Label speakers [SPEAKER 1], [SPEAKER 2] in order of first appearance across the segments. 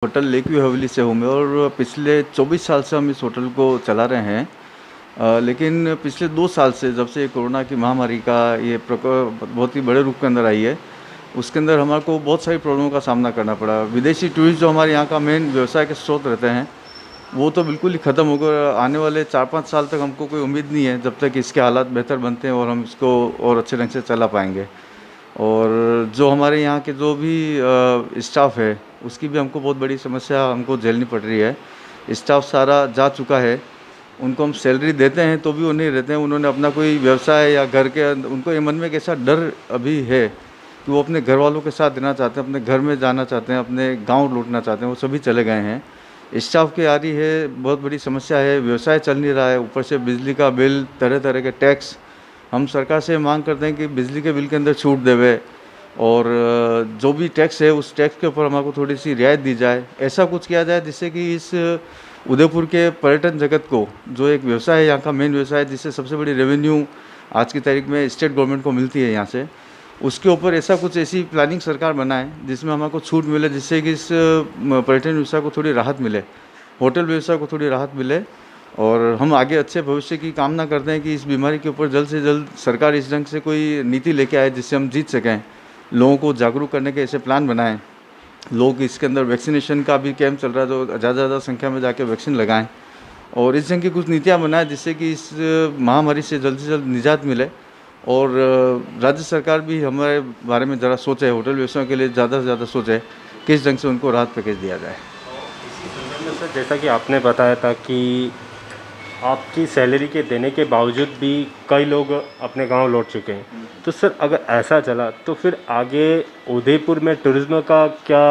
[SPEAKER 1] Hotel lake view हवेली से हूँ मैं और पिछले 24 साल से हम इस होटल को चला रहे हैं। लेकिन पिछले 2 साल से जब से कोरोना की महामारी का ये प्रकोप बहुत ही बड़े रूप के अंदर आई है, उसके अंदर हमारे को बहुत सारी प्रॉब्लमों का सामना करना पड़ा। विदेशी टूरिस्ट जो हमारे यहाँ का मेन व्यवसाय के स्रोत रहते हैं, वो तो बिल्कुल ही ख़त्म हो गए। आने वाले 4-5 साल तक हमको कोई उम्मीद नहीं है, जब तक इसके हालात बेहतर बनते हैं और हम इसको और अच्छे ढंग से चला पाएँगे। और जो हमारे यहाँ के जो भी स्टाफ है, उसकी भी हमको बहुत बड़ी समस्या हमको झेलनी पड़ रही है। स्टाफ सारा जा चुका है, उनको हम सैलरी देते हैं तो भी वो नहीं रहते हैं। उन्होंने अपना कोई व्यवसाय या घर के उनको ये मन में एक ऐसा डर अभी है कि वो अपने घर वालों के साथ रहना चाहते हैं, अपने घर में जाना चाहते हैं, अपने गाँव लौटना चाहते हैं, वो सभी चले गए हैं। स्टाफ की आ रही है बहुत बड़ी समस्या है, व्यवसाय चल नहीं रहा है, ऊपर से बिजली का बिल, तरह-तरह के टैक्स। हम सरकार से मांग करते हैं कि बिजली के बिल के अंदर छूट देवे और जो भी टैक्स है उस टैक्स के ऊपर हमारे थोड़ी सी रियायत दी जाए। ऐसा कुछ किया जाए जिससे कि इस उदयपुर के पर्यटन जगत को, जो एक व्यवसाय है यहाँ का मेन व्यवसाय है, जिससे सबसे बड़ी रेवेन्यू आज की तारीख में स्टेट गवर्नमेंट को मिलती है यहाँ से, उसके ऊपर ऐसा कुछ ऐसी प्लानिंग सरकार बनाए जिसमें हमारे को छूट मिले, जिससे कि इस पर्यटन व्यवसाय को थोड़ी राहत मिले, होटल व्यवसाय को थोड़ी राहत मिले। और हम आगे अच्छे भविष्य की कामना करते हैं कि इस बीमारी के ऊपर जल्द से जल्द सरकार इस ढंग से कोई नीति लेके आए जिससे हम जीत सकें। लोगों को जागरूक करने के ऐसे प्लान बनाएं, लोग इसके अंदर वैक्सीनेशन का भी कैंप चल रहा है, तो ज़्यादा संख्या में जाके वैक्सीन लगाएं और इस ढंग की कुछ नीतियाँ बनाएं जिससे कि इस महामारी से जल्द निजात मिले। और राज्य सरकार भी हमारे बारे में ज़रा सोचे, होटल व्यवसाय के लिए ज़्यादा से ज़्यादा सोचे किस ढंग से उनको राहत पैकेज दिया जाए।
[SPEAKER 2] इसी संदर्भ में सर, जैसा कि आपने बताया था कि आपकी सैलरी के देने के बावजूद भी कई लोग अपने गांव लौट चुके हैं, तो सर अगर ऐसा चला तो फिर आगे उदयपुर में टूरिज्म का क्या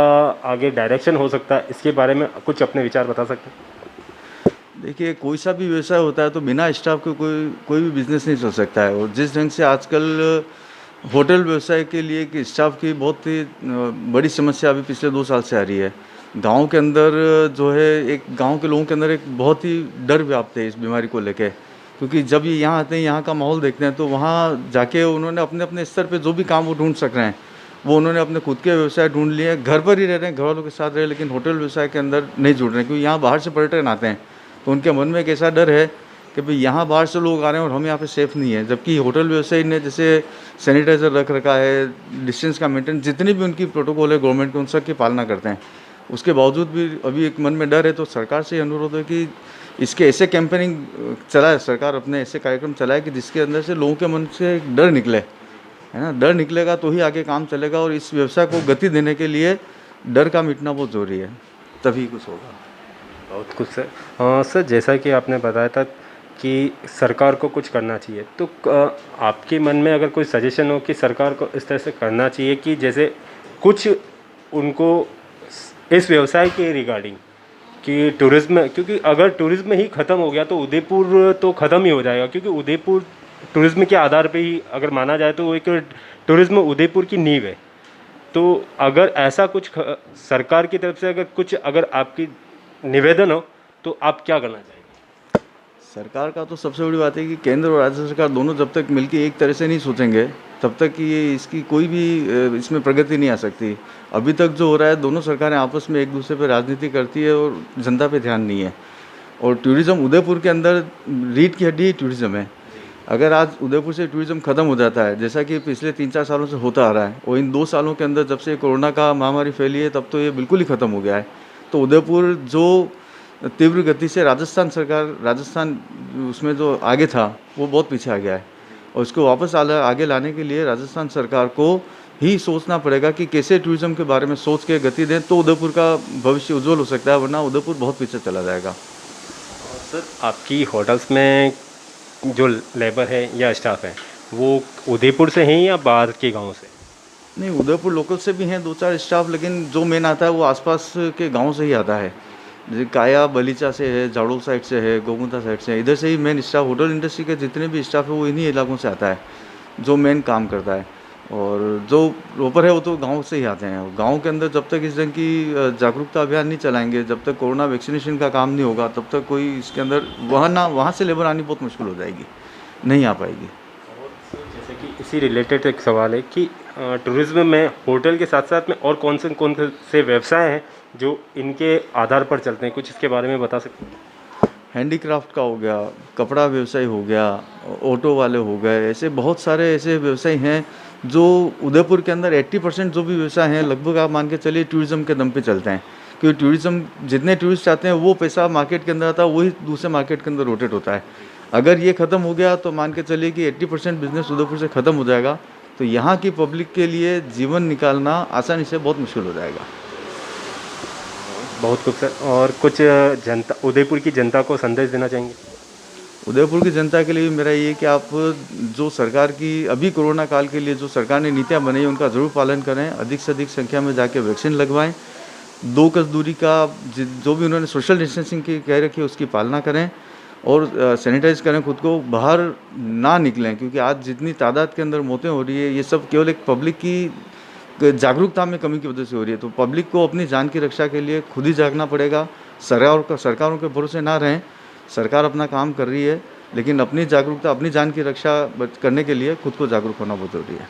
[SPEAKER 2] आगे डायरेक्शन हो सकता है, इसके बारे में कुछ अपने विचार बता सकते हैं?
[SPEAKER 1] देखिए, कोई सा भी व्यवसाय होता है तो बिना स्टाफ के कोई कोई भी बिज़नेस नहीं चल सकता है। और जिस ढंग से आजकल होटल व्यवसाय के लिए कि स्टाफ की बहुत ही बड़ी समस्या अभी पिछले 2 साल से आ रही है। गाँव के अंदर जो है, एक गाँव के लोगों के अंदर एक बहुत ही डर व्याप्त है इस बीमारी को लेके। क्योंकि जब ये यहाँ आते हैं, यहाँ का माहौल देखते हैं, तो वहाँ जाके उन्होंने अपने-अपने स्तर पे जो भी काम वो ढूँढ सक रहे हैं, वो उन्होंने अपने खुद के व्यवसाय ढूँढ लिए हैं। घर पर ही रह रहे हैं, घर वालों के साथ रह रहे हैं, लेकिन होटल व्यवसाय के अंदर नहीं जुड़ रहे हैं, क्योंकि यहाँ बाहर से पर्यटन आते हैं। तो उनके मन में एक ऐसा डर है कि भाई यहाँ बाहर से लोग आ रहे हैं और हम यहाँ पे सेफ़ नहीं है। जबकि होटल व्यवसायी ने जैसे सैनिटाइज़र रख रखा है, डिस्टेंस का मेंटेन, जितनी भी उनकी प्रोटोकॉल है गवर्नमेंट के, उन सब की पालना करते हैं। उसके बावजूद भी अभी एक मन में डर है। तो सरकार से अनुरोध है कि इसके ऐसे कैंपेनिंग चलाए, सरकार अपने ऐसे कार्यक्रम चलाए कि जिसके अंदर से लोगों के मन से एक डर निकले, है ना। डर निकलेगा तो ही आगे काम चलेगा और इस व्यवसाय को गति देने के लिए डर का मिटना बहुत ज़रूरी है, तभी कुछ होगा।
[SPEAKER 2] बहुत कुछ सर। हाँ सर, जैसा कि आपने बताया था कि सरकार को कुछ करना चाहिए, तो आपके मन में अगर कोई सजेशन हो कि सरकार को इस तरह से करना चाहिए कि जैसे कुछ उनको इस व्यवसाय के रिगार्डिंग कि टूरिज़्म, क्योंकि अगर टूरिज़्म ही ख़त्म हो गया तो उदयपुर तो ख़त्म ही हो जाएगा, क्योंकि उदयपुर टूरिज़्म के आधार पे ही अगर माना जाए तो वो एक टूरिज़्म उदयपुर की नींव है। तो अगर ऐसा कुछ सरकार की तरफ से अगर कुछ अगर आपकी निवेदन हो तो आप क्या करना चाहेंगे?
[SPEAKER 1] सरकार का तो सबसे बड़ी बात है कि केंद्र और राज्य सरकार दोनों जब तक मिलकर एक तरह से नहीं सोचेंगे, तब तक कि ये इसकी कोई भी इसमें प्रगति नहीं आ सकती। अभी तक जो हो रहा है, दोनों सरकारें आपस में एक दूसरे पर राजनीति करती है और जनता पे ध्यान नहीं है। और टूरिज़्म उदयपुर के अंदर रीढ़ की हड्डी टूरिज़्म है। अगर आज उदयपुर से टूरिज़्म ख़त्म हो जाता है, जैसा कि पिछले 3-4 सालों से होता आ रहा है, और इन 2 सालों के अंदर जब से कोरोना का महामारी फैली है, तब तो ये बिल्कुल ही ख़त्म हो गया है। तो उदयपुर जो तीव्र गति से राजस्थान उसमें जो आगे था, वो बहुत पीछे आ गया है। और उसको वापस आगे लाने के लिए राजस्थान सरकार को ही सोचना पड़ेगा कि कैसे टूरिज़्म के बारे में सोच के गति दें, तो उदयपुर का भविष्य उज्जवल हो सकता है, वरना उदयपुर बहुत पीछे चला जाएगा।
[SPEAKER 2] सर, आपकी होटल्स में जो लेबर है या स्टाफ है वो उदयपुर से हैं या बाहर के गांव से?
[SPEAKER 1] नहीं, उदयपुर लोकल से भी हैं 2-4 स्टाफ, लेकिन जो मेन आता है वो आसपास के गांव से ही आता है। जैसे काया बलीचा से है, जाड़ोल साइड से है, गोमुता साइड से है, इधर से ही मेन स्टाफ, होटल इंडस्ट्री के जितने भी स्टाफ है वो इन्हीं इलाकों से आता है, जो मेन काम करता है। और जो रोपर है वो तो गांव से ही आते हैं। गांव के अंदर जब तक इस ढंग की जागरूकता अभियान नहीं चलाएंगे, जब तक कोरोना वैक्सीनेशन का काम नहीं होगा, तब तक कोई इसके अंदर वहाँ से लेबर आनी बहुत मुश्किल हो जाएगी, नहीं आ पाएगी।
[SPEAKER 2] जैसे कि इसी रिलेटेड एक सवाल है कि टूरिज़्म में होटल के साथ साथ में और कौन से व्यवसाय हैं जो इनके आधार पर चलते हैं, कुछ इसके बारे में बता सकते हैं?
[SPEAKER 1] हैंडीक्राफ्ट का हो गया, कपड़ा व्यवसाय हो गया, ऑटो वाले हो गए, ऐसे बहुत सारे ऐसे व्यवसाय हैं जो उदयपुर के अंदर 80% जो भी व्यवसाय हैं लगभग आप मान के चलिए टूरिज़्म के दम पे चलते हैं। क्योंकि टूरिज़्म जितने टूरिस्ट आते हैं वो पैसा मार्केट के अंदर आता है, वही दूसरे मार्केट के अंदर रोटेट होता है। अगर ये ख़त्म हो गया तो मान के चलिए कि 80% बिज़नेस उदयपुर से ख़त्म हो जाएगा, तो यहाँ की पब्लिक के लिए जीवन निकालना आसानी से बहुत मुश्किल हो जाएगा।
[SPEAKER 2] बहुत खूब सर। और कुछ जनता, उदयपुर की जनता को संदेश देना चाहेंगे?
[SPEAKER 1] उदयपुर की जनता के लिए मेरा ये कि आप जो सरकार की अभी कोरोना काल के लिए जो सरकार ने नीतियाँ बनाई हैं उनका ज़रूर पालन करें, अधिक से अधिक संख्या में जाके वैक्सीन लगवाएं, 2 गज दूरी का जो भी उन्होंने सोशल डिस्टेंसिंग की कह रखी है उसकी पालना करें और सैनिटाइज करें खुद को, बाहर ना निकलें क्योंकि आज जितनी तादाद के अंदर मौतें हो रही है ये सब केवल एक पब्लिक की जागरूकता में कमी की वजह से हो रही है। तो पब्लिक को अपनी जान की रक्षा के लिए खुद ही जागना पड़ेगा। सरकारों के भरोसे ना रहें। सरकार अपना काम कर रही है लेकिन अपनी जागरूकता, अपनी जान की रक्षा करने के लिए खुद को जागरूक होना बहुत ज़रूरी है।